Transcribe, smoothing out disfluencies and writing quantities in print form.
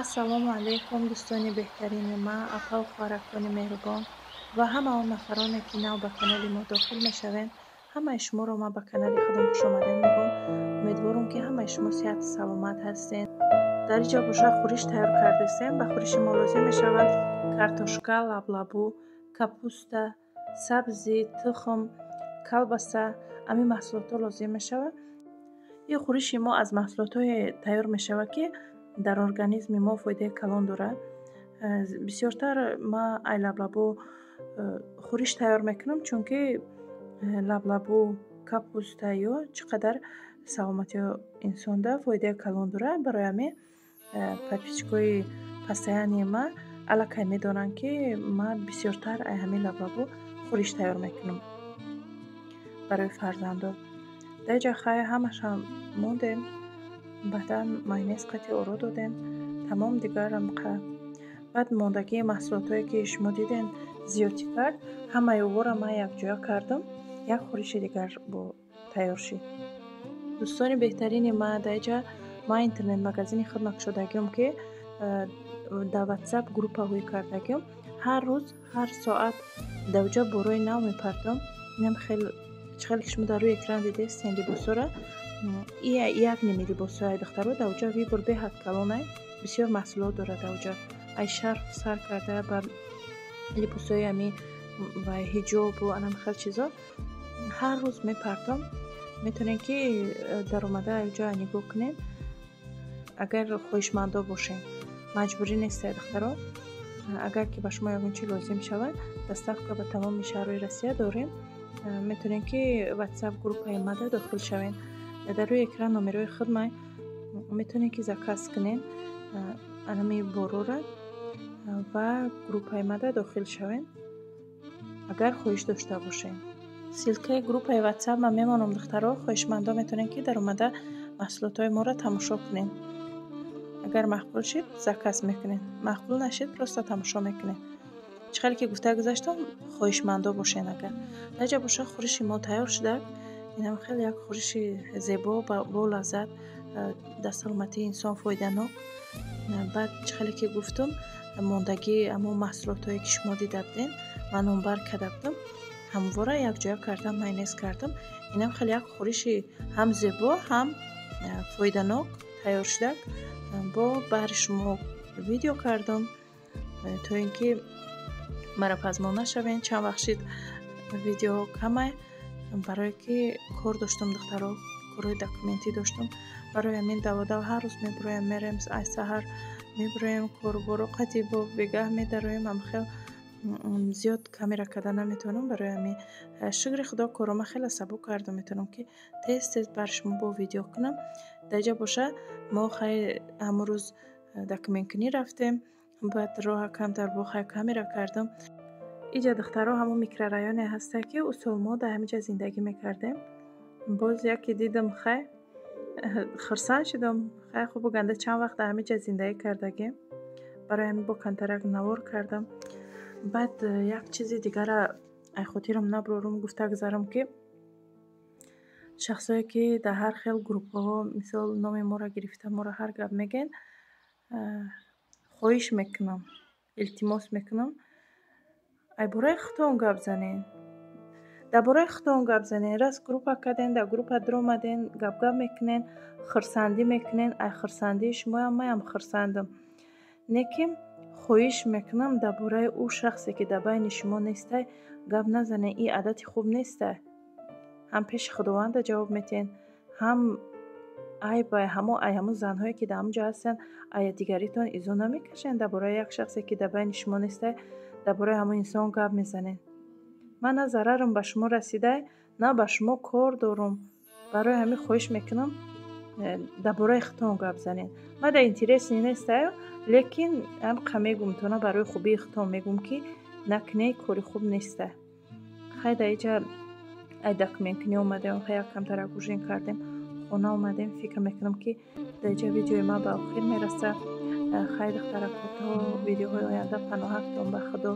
ассалому алайкум дӯстони беҳтарини ман, апа хӯракони меҳрубон ва ҳама он нафароне ки нав ба канали мо дохил мешаванд. Ҳамаи шуморо ман ба канали худам хушомадед мегӯям. Умедворам ки ҳамаи шумо сеҳату саломат ҳастед. дар ин ҷо боша хӯриш тайёр кардастем. ба хӯриши мо лозим мешавад картошка, лаблабу, капуста, сабзи, тухм, калбаса. ҳамин маҳсулотҳо лозим мешавад. ин хӯриши мо аз маҳсулотҳое тайёр мешавад ки дар организми мо фоидаи калон дорад. Бисёртар ман ай лаблабу хӯриш тайёр мекунам, чунки лаблабу, капуста ё чӣ қадар саломатии инсонда фоидаи калон дорад. барои ҳамин подписчикои постоянни ман аллакай медонанд, ки ман бисёртар ай ҳамин лаблабу хӯриш тайёр мекунам барои фарзандо. дар ин ҷо хай ҳамашам мондем. баъдан майонез қати оро додем, тамом дигарам баъд мондагии маҳсулотҳое ки шумо диден зиёдӣ кард, ҳамаи овора ман якҷоя кардам. як хӯриши дигар бо тайёр шид. дӯстони беҳтарини ман, дар ин ҷо ман интернет магазини хидмат кушодагиам, ки дар ватсап группаҳое кардагиам. ҳар рӯз ҳар соат дар ин ҷо борои нав мепартам. инам хеле чӣ хеле ки шумо дар рӯи экран дидестен либосора. як ними либосҳои ай духтаро дар ин ҷо вибор беҳад калонай. бисёр маҳсулот дорад дар ин ҷо. ай шарф сар карда ба либосҳои ҳамин ва ҳиҷобу анам хел чизо ҳар рӯз мепартам. метавонем ки даромада ин ҷо нигоҳ кунем. агар хоҳишмандо бошем, маҷбурӣ нестед духтаро. агар ки ба шумо ягон чиз лозим шавад, доставка ба тамоми шаҳрҳои Россия дорем. метавонем ки ватсап группаи мада дохил шавем. дар рӯи экран номерои хидмат метавонем ки заказ кунем анами борора ва группаи мада дохил шавем, агар хоҳиш дошта бошем. силкаи группаи ватсап ман мемонам духтаро. хоҳишмандо метавонем ки даромада маҳсулотҳои моро тамошо кунем. агар мақбул шид заказ мекунем, мақбул нашид просто тамошо мекунем. чӣ хеле ки гуфта гузаштам, хоҳишмандо бошен. агар дар ҷо боша хӯриши мо тайёр шуда. инам хеле як хӯриши зебо бо лаззат, дар саломатии инсон фоиданок. баъд чӣ хеле ки гуфтам, мондагии ҳамон маҳсулотҳое ки шумо дида будем ман онбар карда будам, ҳамвора якҷоя кардам, майонез кардам. инам хеле як хӯриши ҳам зебо, ҳам фоиданок тайёр шуда бо баҳри шумо видео кардам, то ин ки мара пазмон нашавен. чанд вақт шид видео камай, барое ки кор доштам духтаро, кори документӣ доштам. барои ҳамин даводав ҳар рӯз мебироем, мерем ай саҳар мебироем, коруборо қати бо бегаҳ медароем. ам хел зиёд камера карда наметавонам. барои ҳамин шукри худо корома хеле сабук кардам. метавонам ки тез тез бари шумо бо видео кунам. дар ин ҷо боша мо хай ҳамон рӯз документкунӣ рафтем. баъд роҳа камтар бо хай камера кардам. ин ҷо духтаро ҳамон микрорайоне ҳаста ки усол мо дар ҳамин ҷо зиндагӣ мекардем. боз яке дидам, хай хурсанд шудам. хай хуб ганда чанд вақт дар ҳамин ҷо зиндагӣ кардагем. барои ҳамин бо контракт навор кардам. баъд як чизи дигара ай хотирам набурорам гуфта гузарам, ки шахсое ки дар ҳар хел группаҳо мисол номи моро гирифта моро ҳар гап мегӯянд, хоҳиш мекунам, илтимос мекунам, ай бораи худтон гап занен. дар бораи худтон гап занен. раз группа карден, дар группа диромаден, гап мекунен, хурсандӣ мекунен. ай хурсандии шумоям, маям хурсандам. лекин хоҳиш мекунам дар бораи ӯ шахсе ки дар байни шумо нестай гап назанен. ин адати хуб нестай. ҳам пеши худованда ҷавоб метиҳен, ҳам ҳамон занҳое ки дар ҳамон ҷо ҳастанд ай дигаритон изо намекашанд. дар бораи як шахсе ки дар байни шумо нестай дар бораи ҳамон инсон гап мезанед. ман на зарарам ба шумо расидай, на ба шумо кор дорам. барои ҳамин хоҳиш мекунам дар бораи худтон гап занед. ман дар интереси нестаю, лекин ҳамқа мегӯм то на барои хубии худтон мегӯм, ки накунед кори хуб нестай. хай дар ин ҷо ай документкунӣ омадем, хай як камтар агужин кардем, хона омадем. фикр мекунам ки дар ин ҷо видеои ман ба охир мераса. хай духтаракотҳо видеоҳои оянда паноҳак дом ба худо.